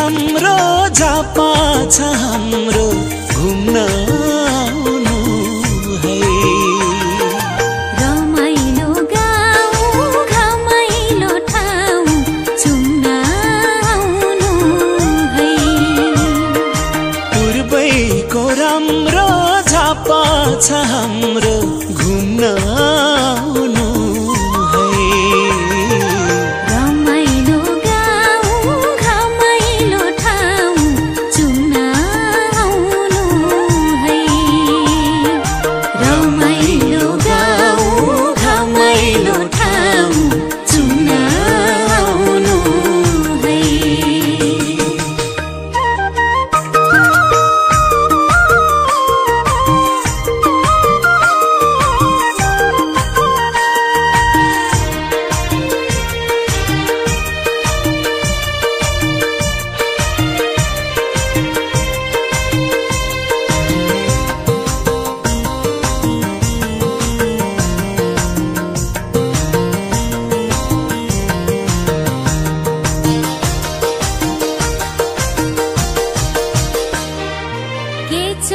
राम्रो झापा छ हाम्रो घुम्न आउनु है। रमाइलो गाउँ घमाइलो ठाउँ चुम्न आउनु है। पूर्वैको राम्रो झापा छ हाम्रो घुम्न आउनु है। रमाइलो गाउँ घमाइलो ठाउँ चुम्न आउनु है। रमाइलो गाउँ घमाइलो ठाउँ चुम्न आउनु है।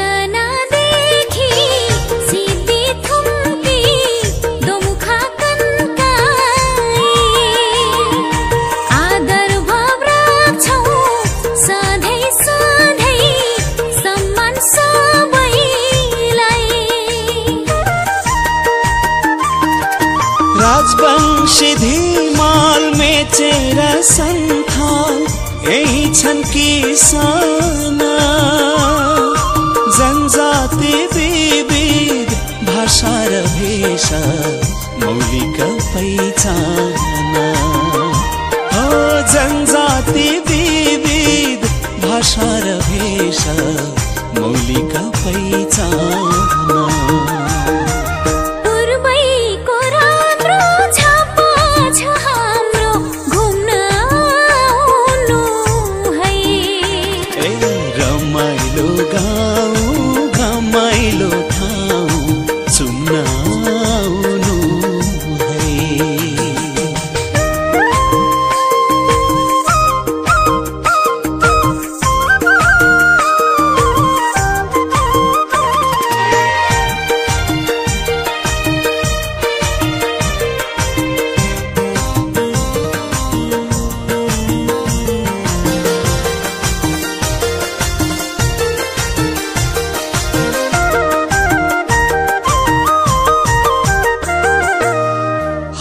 केचनादेखि सिद्धि थुम्पी दोमुखा कन्काई आदर भाव राख्छौँ सधैँ सधैँ सम्मान सबैलाई। राजवंशी धिमाल मेचेर सन्थाल यही छन् किसान। जनजाति विविध भाषा र भेषा मौलिक पहिचान हो। जनजाति विविध भाषा र भेषा मौलिक पहिचान। पूर्वैको राम्रो झापा छ हाम्रो घुम्न आउनु है। ए रमाइलो गाउँ घमाइलो ठाउँ चुम्न आउनु है।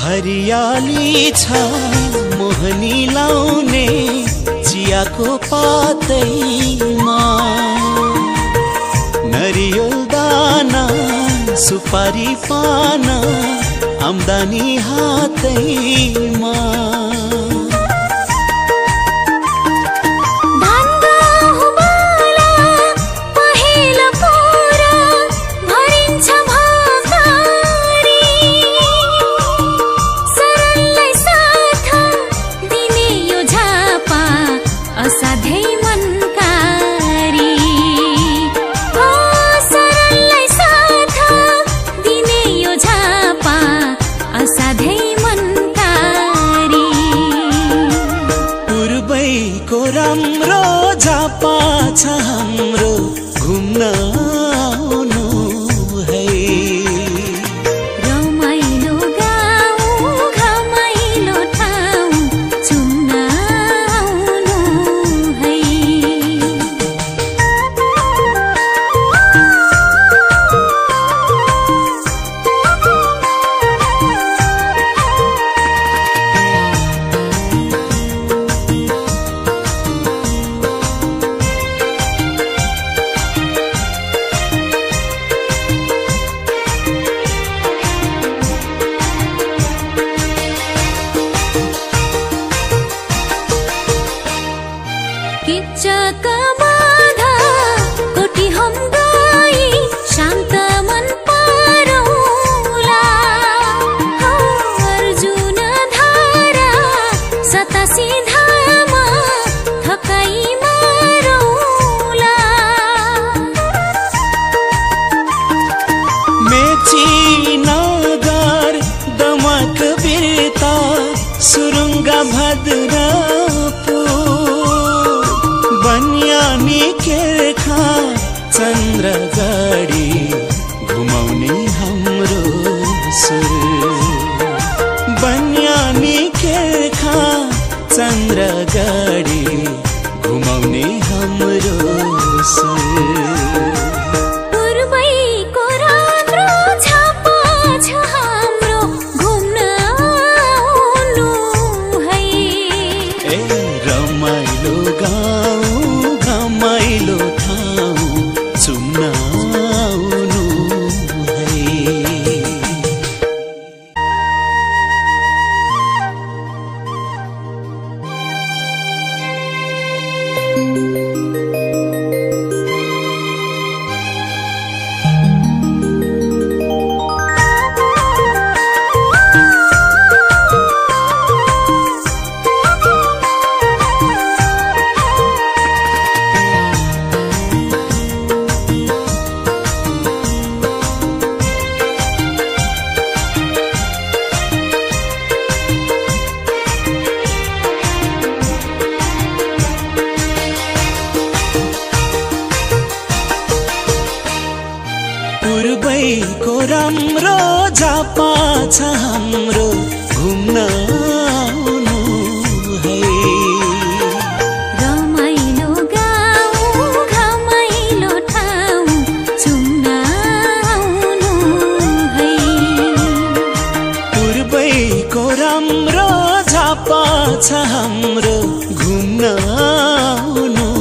हरियाली छ मोहनी लाउने चियाको पातैमा। नरियल दाना सुपारी पान आम्दानी हातैमा। धान गहुँ बाला पहेँलो पोरा भरिन्छ भोकरी। सरललाई साथ दिने यो झापा असाध्यै मनकारी। हो सरललाई साथ दिने यो झापा असाध्यै मनकारी। पूर्वैको राम्रो झापा छ हाम्रो घुम्न आउनु है। रमाइलो गाउँ घमाइलो ठाउँ चुम्न आउनु है। चन्द्रगढी घुमाउने हाम्रो सुर बन्यानी खेखा चन्द्रगढी घुमाउने हाम्रो सुर पूर्वैको राम्रो झापा छ हाम्रो घुम्न आउनु है रमाइलो गाउँ घमाइलो ठाउँ चुम्न आउनु है पूर्वैको राम्रो झापा छ हाम्रो घुम्न आउनु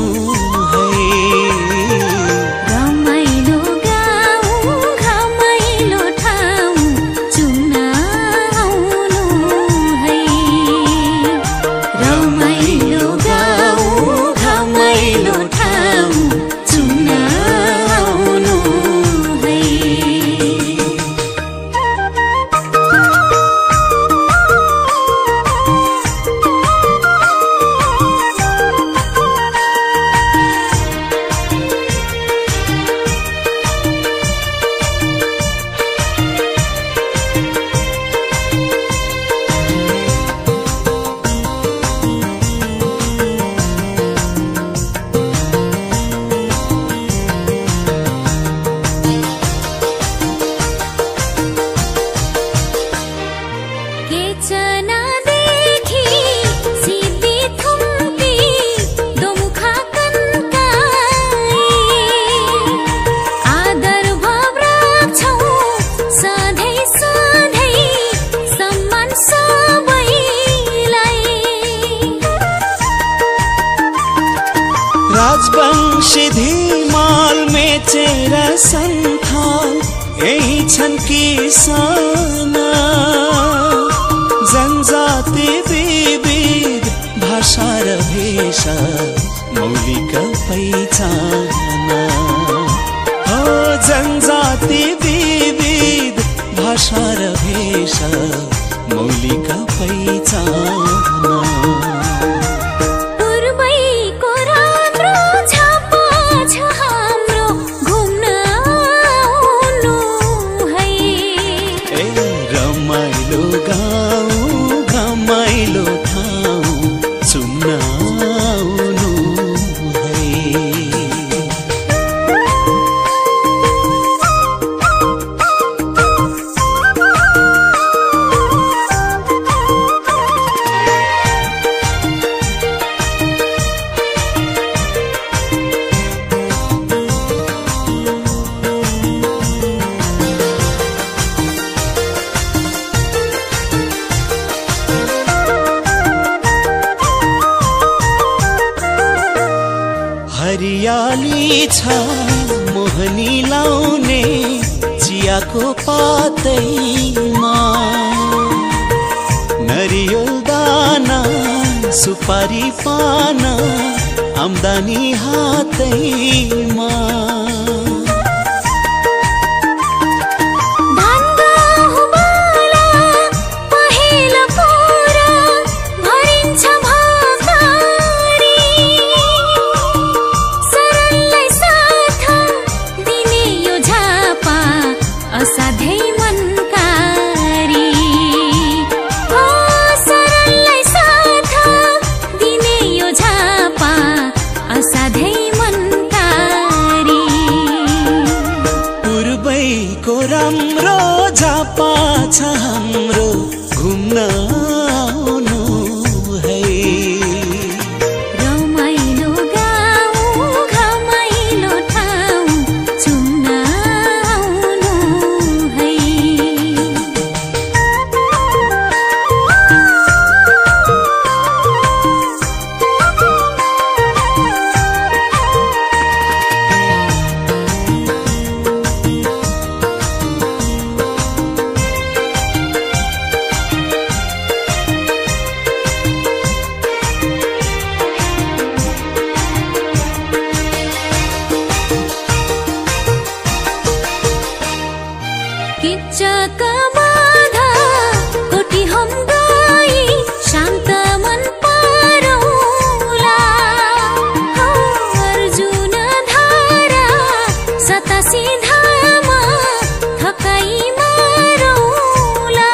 राजवंशी धिमाल मेचेर सन्थाल यही छन् किसाना जनजाति विविध भाषा र भेषा मौलिक पहिचान हो जनजाति विविध भाषा र भेषा मौलिक पहिचान हरियाली छ मोहनी लाउने चियाको पातैमा नरियल दाना सुपारी पान आम्दानी हातैमा असाध्यै मनका छ हाम्रो घुम्न आउनु है। रमाइलो गाउँ घमाइलो ठाउँ चुम्न आउनु है। किच्चक बाधा कोटी हम गई शान्त मन पारौला। अर्जुन धारा सतासी धामा थकाई मारौला।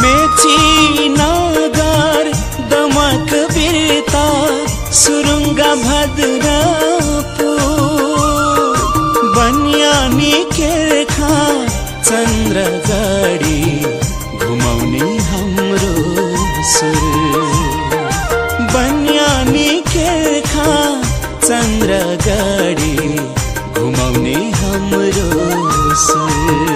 मेची नगर दमक बिरता सुरुङ्गा भद्रपुर बन्यानी केर्खा चन्द्रगढी घुमाउने हाम्रो सुर। बन्यानी केर्खा चन्द्रगढी घुमाउने हाम्रो सुर।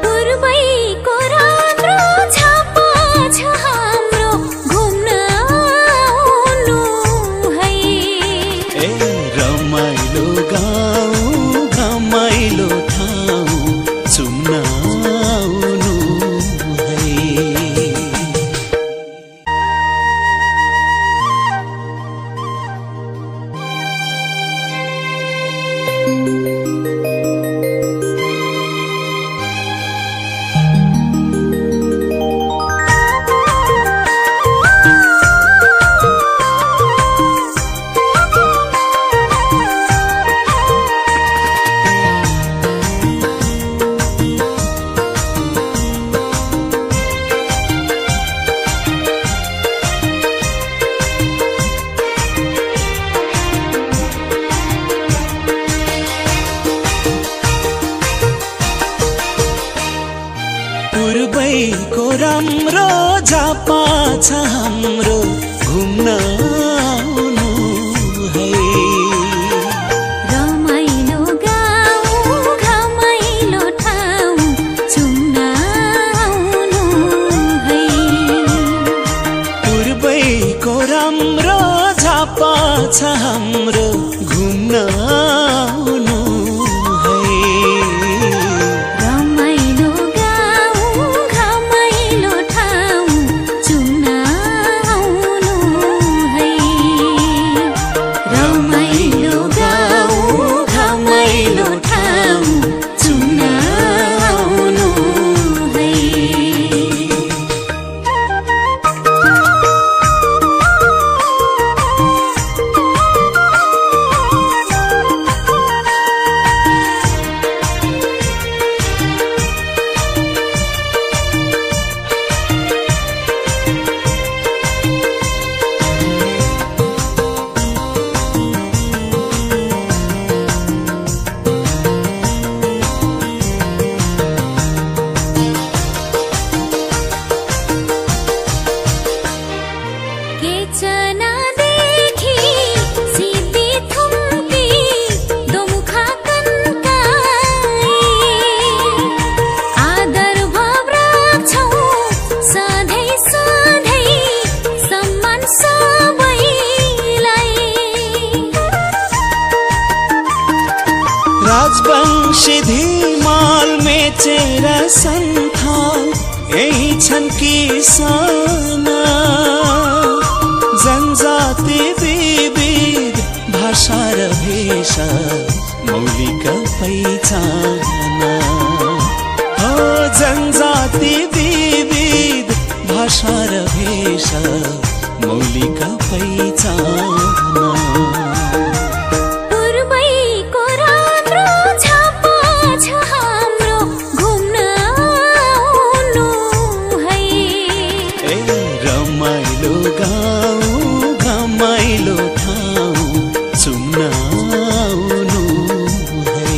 पूर्वैको राम्रो छापा छ हाम्रो घुम्न आउनु है। ए रमाइलो गाउँ घमाइलो ठाउँ चुम्न आउनु है। पूर्वैको राम्रो झापा छ हाम्रो घुम्न आउनु है। रमाइलो गाउँ घमाइलो ठाउँ चुम्न आउनु है। पूर्वैको राम्रो झापा छ हाम्रो घुम्न आउनु है। रमाइलो गाउँ घमाइलो ठाउँ चुम्न आउनु है। रमाइलो गाउँ घमाइलो ठाउँ चुम्न आउनु है। केचनादेखि सिद्धि थुम्पी दोमुखा कन्काई आदर भाव राख्छौँ सधैँ सधैँ सम्मान सबैलाई। राजवंशी धिमाल मेचेर सन्थाल यही छन् किसान। जनजाति विविध भाषा र भेषा मौलिक पहिचान। हो जनजाति विविध भाषा र भेषा मौलिक पहिचान। पूर्वैको राम्रो छापा छ हाम्रो घुम्न आउनु है। ए रमाइलो गाउँ घमाइलो ठाउँ चुम्न आउनु है।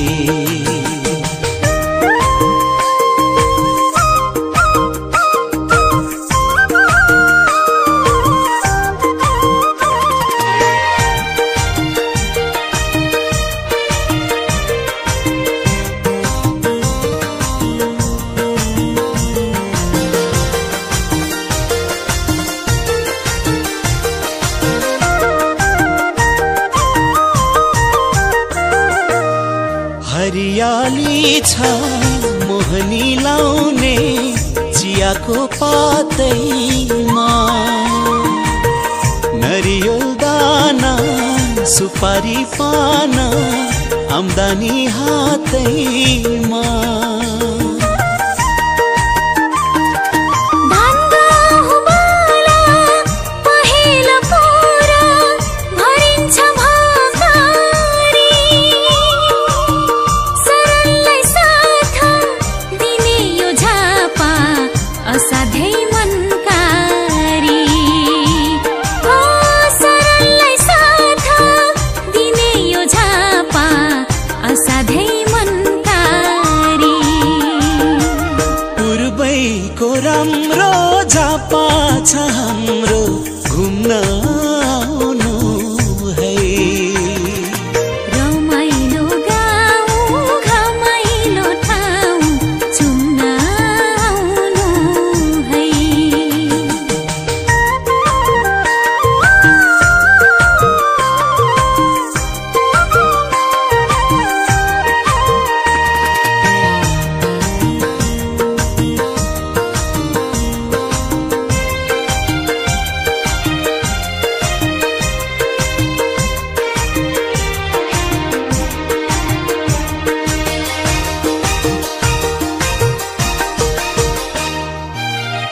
छ मोहनी लाउने चियाको पातैमा, नरियल दाना सुपारी पान आम्दानी हातैमा। राम्रो झापा छ हाम्रो घुम्न आउनु है। रमाइलो गाउँ घमाइलो ठाउँ चुम्न आउनु है।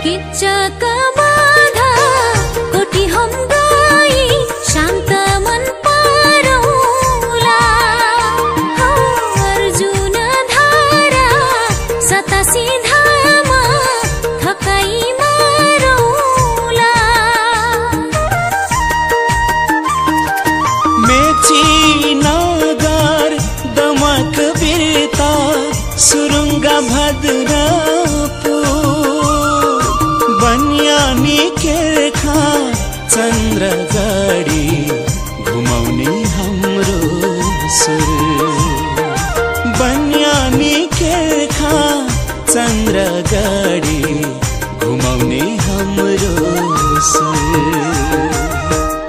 किच्चक बाधा कोटी हम गई शान्त मन पारौला। अर्जुन धारा सतासी धामा थकाई मारौला। मेची नगर दमक बिरता सुरुङ्गा भद्रपुर, बन्यानी केर्खा चन्द्रगढी घुमाउने हाम्रो सुर। बन्यानी केर्खा चन्द्रगढी घुमाउने हाम्रो सुर।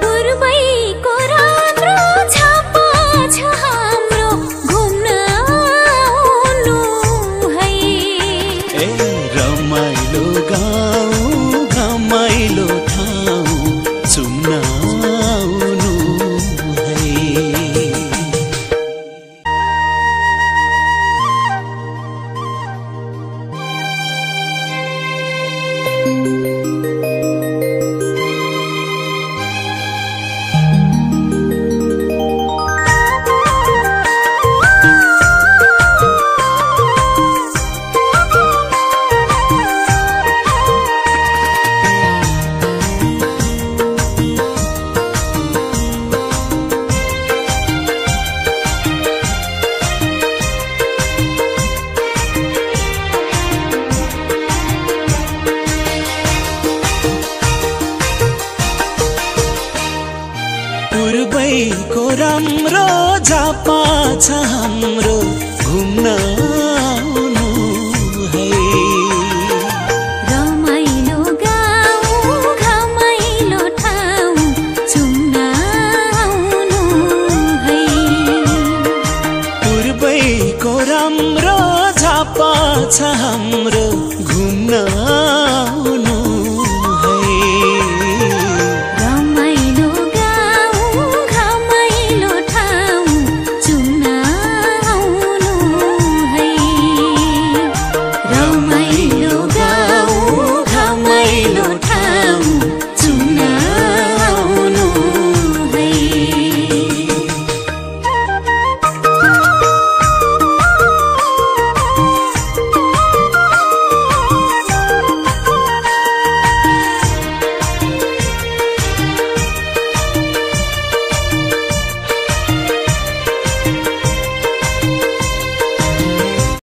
पूर्वैको राम्रो झापा छ हाम्रो घुम्न आउनु है। ए रमाइलो गाउँ घमाइलो ठाउँ चुम्न आउनु है। पूर्वैको राम्रो झापा छ हाम्रो घुम्न आउनु है। रमाइलो गाउँ घमाइलो ठाउँ चुम्न आउनु है। पूर्वैको राम्रो झापा छ